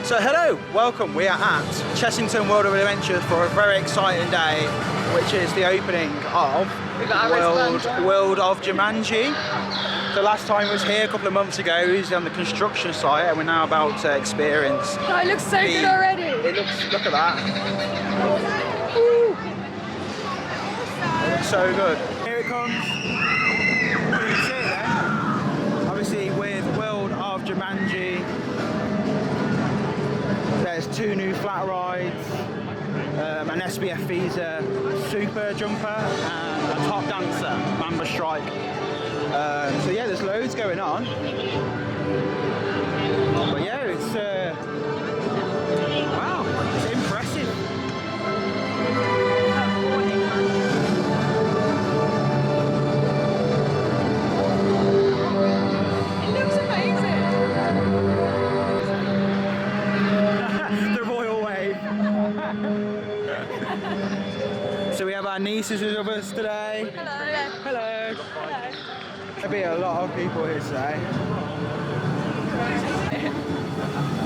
So hello, welcome. We are at Chessington World of Adventure for a very exciting day, which is the opening of World of Jumanji. The last time we was here a couple of months ago, he was on the construction site, and we're now about to experience. Oh, it looks so good already. It looks, look at that. Woo. It looks so good. Here it comes. You can see it there. Obviously with World of Jumanji, there's 2 new flat rides, an SBF Visa super jumper and a top dancer, Mamba strike. So yeah, there's loads going on. But yeah, it's wow, it's impressive. It looks amazing. The royal wave. So we have our nieces with us today. Hello. Hello. Hello. There'll be a lot of people here today.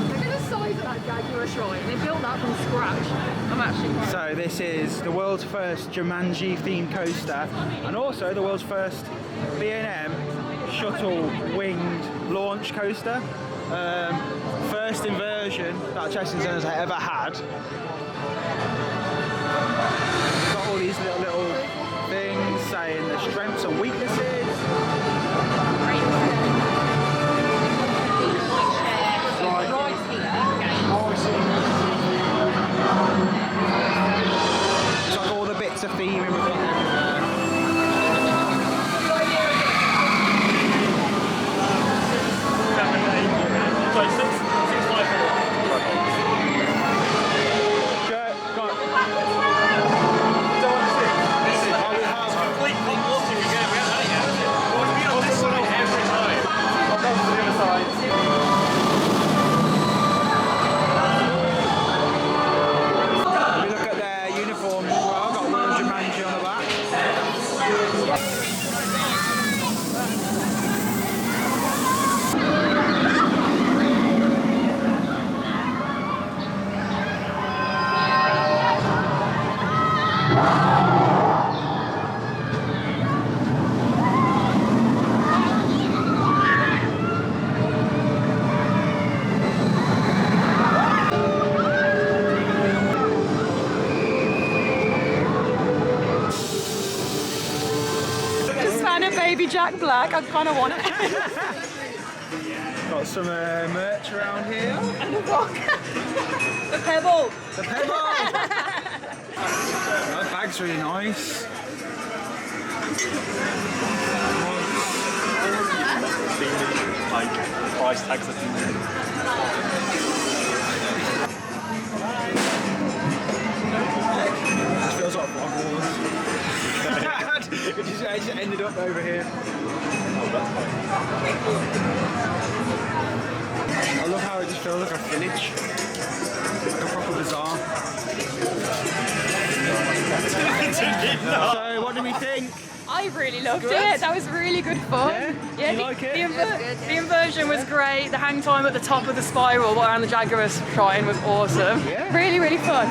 Look at the size of that Jaguar shrine. They built that from scratch. I'm actually quite... So this is the world's first Jumanji themed coaster, and also the world's first B&M Shuttle winged launch coaster. First inversion that Chessington has ever had. Got all these little things saying the strengths and weaknesses. It's like all the bits of theme in between. Baby Jack Black, I kind of want it. Got some merch around here. And a rock. The pebble. The pebble! That bag's really nice. Like price tags that This feels like Vlog Wars. It just ended up over here. I love how it just feels like a village. Like a proper bazaar. So, what do we think? I really loved it. That was really good fun. Yeah? You like it? The inversion was great. The hang time at the top of the spiral around the Jaguar shrine was awesome. Yeah. Really, really fun.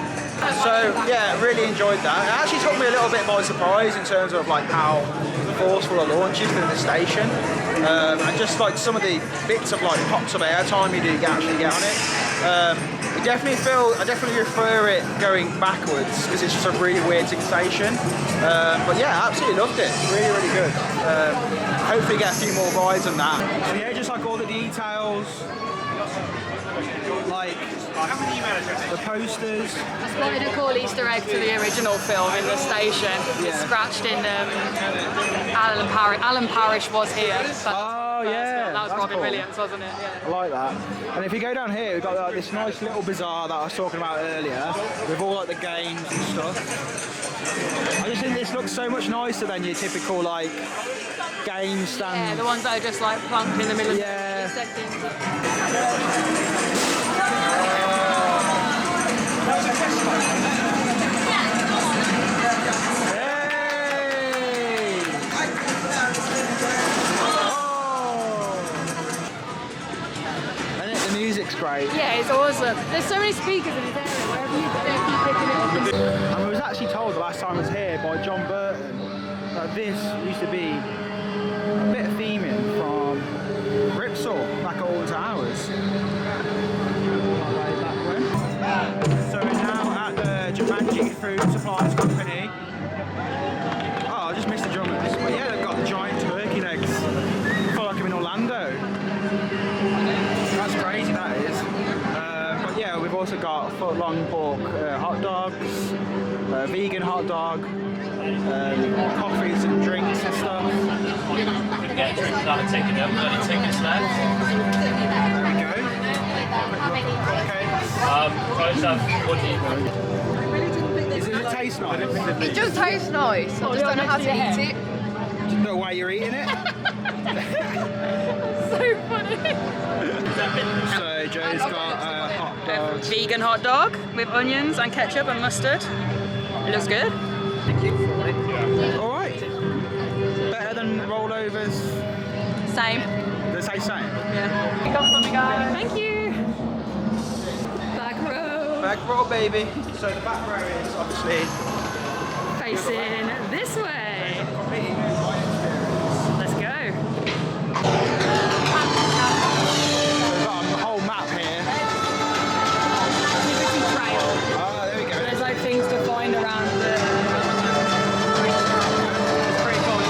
So yeah, really enjoyed that. It actually took me a little bit by surprise in terms of like how forceful a launch is within the station, and just like some of the bits of like pops of air time you do actually get on it. I definitely prefer it going backwards because it's just a really weird sensation. But yeah, absolutely loved it. Really, really good. Hopefully get a few more rides on that. So yeah, just like all the details, like the posters. That's what they call Easter egg to the original film in the station. Yeah. It's scratched in Alan Parrish. Alan Parrish was here. Oh yeah, that was that's Robin cool. Williams, wasn't it? Yeah. I like that. And if you go down here, we've got like, this nice little bazaar that I was talking about earlier, with all like the games and stuff. I just think this looks so much nicer than your typical like game stand. Yeah, the ones that are just like plunked in the middle of Yeah. the settings. music's great. Yeah, it's awesome. them. There's so many speakers in this area, wherever you go, keep picking it up. And I was actually told the last time I was here by John Burton that this used to be a bit of theming from Ripsaw back at Alton Towers. So we're now at the Jumanji Food Supplies Company. Oh, I just missed the drummers. But yeah, they've got giant turkey legs. I feel like I'm in Orlando. That's crazy, that is. But yeah, we've also got foot-long pork hot dogs, vegan hot dog, coffees and drinks and stuff. You can get a drink without taking it up, but any tickets left. There we go. Okay. Guys have what do you want? Does it taste nice? It does taste nice. I just don't know how to eat it. Do you know why you're eating it? So funny. So Joe's got a hot dog. Vegan hot dog with onions and ketchup and mustard. It looks good. All right. Better than rollovers. Same. They say same. Yeah. Pick up for me, guys. Thank you. Back row. Back row, baby. So the back row is obviously Facing this way. Let's go. We've got a whole map here. Trail. Oh, there we go. There's like things to find around the. It's pretty cool.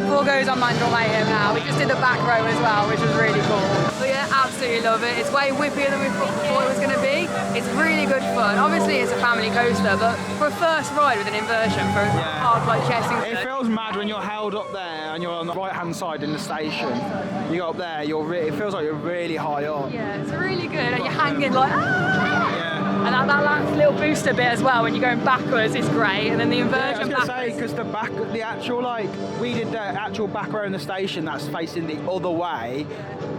Four goes on Mandrill Mayhem now. We just did the back row as well, which was really cool. But yeah, absolutely love it. It's way whippier than we thought it was going to be. It's really good fun. Obviously, it's a family coaster, but for a first ride with an inversion for a park like Chessington. It feels mad when you're held up there and you're on the right-hand side in the station. You go up there, it feels like you're really high up. Yeah, it's really good. And you're hanging like, ah! Yeah. And that last little booster bit as well, when you're going backwards, it's great. And then the Yeah, I was inversion going to say, backwards. because the actual, we did the actual back row in the station that's facing the other way.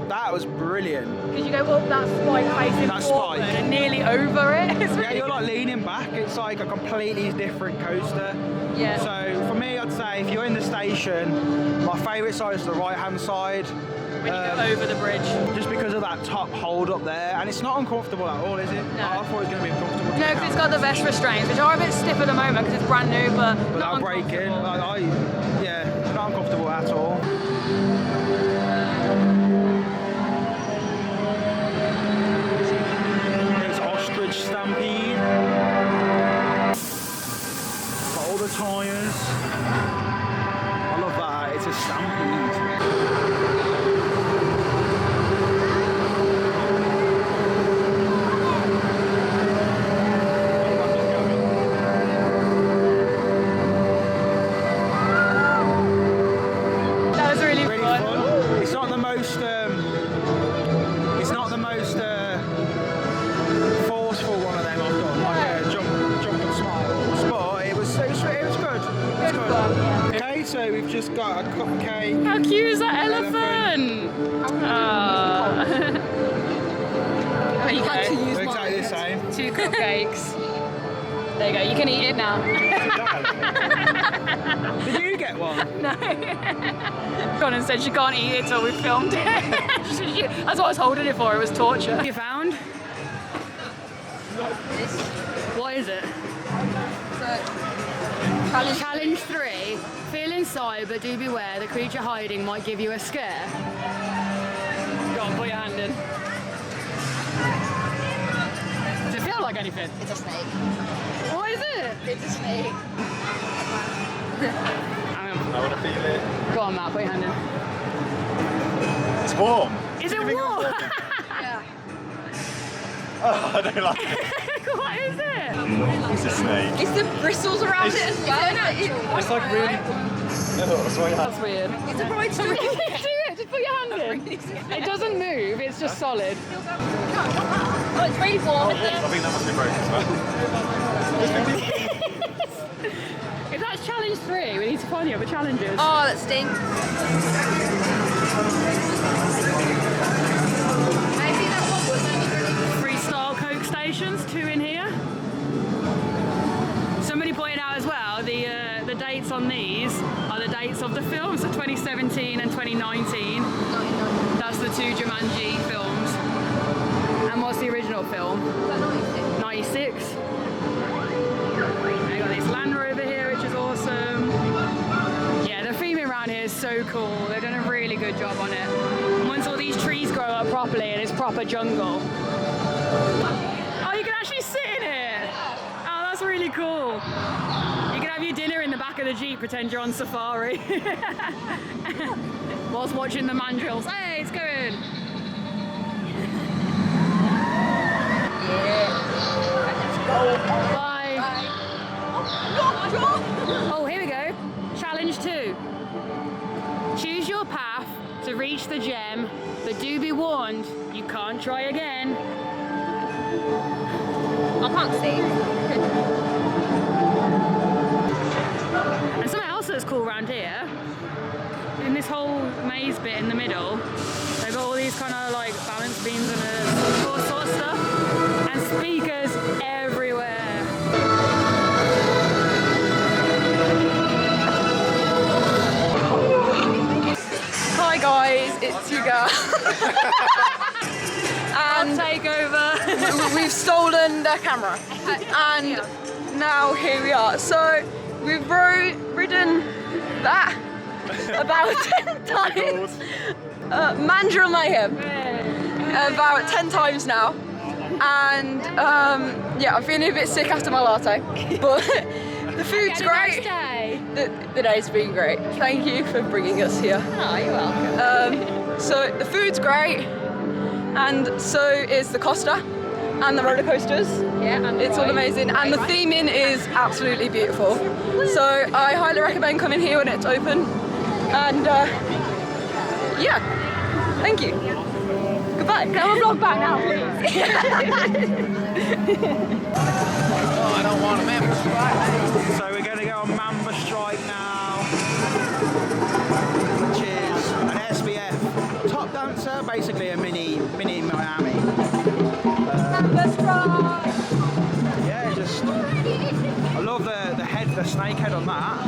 That was brilliant. Because you go up that spike facing That forward spike. and nearly over it. It's Yeah, really you're like leaning back. It's like a completely different coaster. Yeah. So for me, I'd say if you're in the station, my favourite side is the right-hand side. when you go over the bridge. Just because of that top hold up there, and it's not uncomfortable at all, is it? No. I thought it was going to be uncomfortable. No, because it's got the vest restraints, which are a bit stiff at the moment because it's brand new, but Without not breaking, yeah, not uncomfortable at all. It's Ostrich Stampede. Got all the tyres. I love that. It's a Stampede. Forceful one of them I've done, like a jump and smiles, but it was good. Okay, so we've just got a cupcake. How cute is that elephant? There you go. We're exactly the same. 2 cupcakes. There you go, you can eat it now. Did you get one? No. Conan said she can't eat it till we filmed it. That's what I was holding it for, it was torture. You found? What is it? Challenge 3. Feel inside, but do beware. The creature hiding might give you a scare. Go on, put your hand in. Does it feel like anything? It's a snake. What is it? It's a snake. I want to feel it. Go on, Matt, put your hand in. It's warm. Is it warm? Yeah. Oh, I don't like it. What is it? It's a snake. It's the bristles around it as well. It's like really... That's weird. It's a bright Do it, just put your hand in. It doesn't move, it's just solid. Oh, it's really warm, isn't I think that must be broken as well. If that's challenge 3, we need to find the other challenges. Oh, that stinks. Maybe that one was Freestyle Coke stations, 2 in here. Somebody pointed out as well, the dates on these are the dates of the films, so 2017 and 2019. That's the 2 Jumanji films. And what's the original film? 96. They got this Land Rover here, which is awesome. Yeah, the theming around here is so cool. They've done a really good job on it. And once all these trees grow up properly and it's proper jungle. Oh, you can actually sit in it. Oh, that's really cool. You can have your dinner in the back of the Jeep, pretend you're on safari. Whilst watching the mandrills. Hey, it's going. Bye. Oh, here we go. Challenge 2. Choose your path to reach the gem, but do be warned, you can't try again. I can't see. And something else that's cool around here, in this whole maze bit in the middle, they've got all these kind of like balance beams and all sorts of stuff, and speakers everywhere. Hi guys, it's Tuga. And Takeover. we've stolen their camera. And now here we are. So we've ridden that about 10 times. Mandrill Mayhem. About 10 times now. And yeah, I'm feeling a bit sick after my latte. But the food's great. The day's been great. Thank you for bringing us here. Oh, you're welcome. So the food's great, and so is the Costa and the roller coasters. Yeah, and it's all amazing, and the theming is absolutely beautiful. So I highly recommend coming here when it's open. And yeah, thank you. Goodbye. Can I have a vlog back now, please? Oh, I don't want a Mamba strike. So we're going to go on Mamba strike now, which is an SBF top dancer, basically a mini Miami. Mamba strike. Yeah, just I love the head, the snake head on that.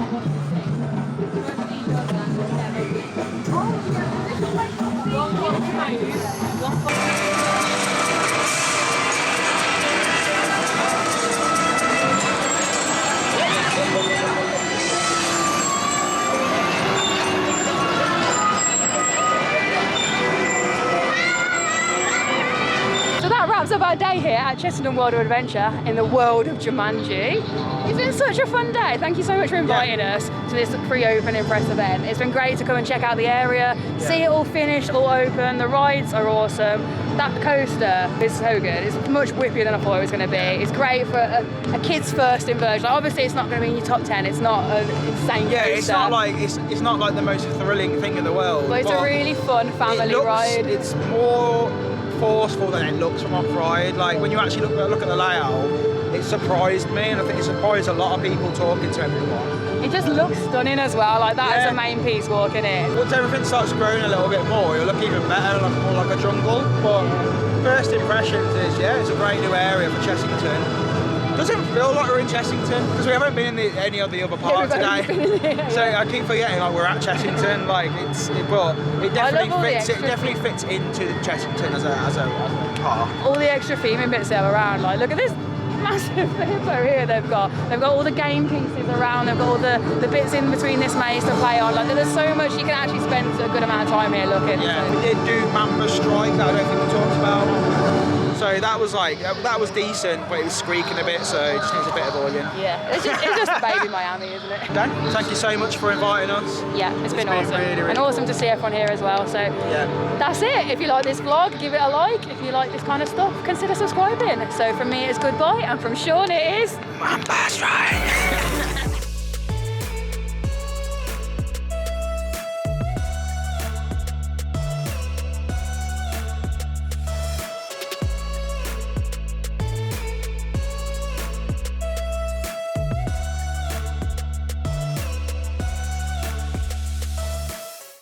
So that wraps up our day here at Chessington World of Adventure in the world of Jumanji. It's been such a fun day. Thank you so much for inviting us to this pre-opening press event. It's been great to come and check out the area, see it all finished, all open. The rides are awesome. That coaster is so good. It's much whippier than I thought it was going to be. It's great for a kid's first inversion. Like, obviously, it's not going to be in your top 10. It's not an insane coaster. Yeah, it's not like the most thrilling thing in the world. But it's a really fun family ride. It's more forceful than it looks from off-ride. Like when you actually look at the layout, it surprised me, and I think it surprised a lot of people talking to everyone. It just looks stunning as well. Like that is a main piece walking in. Once everything starts growing a little bit more, it'll look even better, like more like a jungle. But first impressions is it's a great new area for Chessington. Doesn't feel like we're in Chessington because we haven't been in any of the other parts today. So I keep forgetting like we're at Chessington. Like it definitely fits into Chessington as a park. All the extra theming bits that are around. Like look at this massive hippo here they've got all the game pieces around, they've got all the bits in between this maze to play on. Like there's so much, you can actually spend a good amount of time here looking. Yeah, we did do Mamba strike that I don't think we talked about. So that was decent, but it was squeaking a bit, so it just needs a bit of oiling. Yeah, it's just a baby Miami, isn't it? Dan, thank you so much for inviting us. Yeah, it's been awesome. Really, really and awesome to see everyone here as well. So that's it. If you like this vlog, give it a like. If you like this kind of stuff, consider subscribing. So from me, it's goodbye, and from Sean, it is Mamba strike.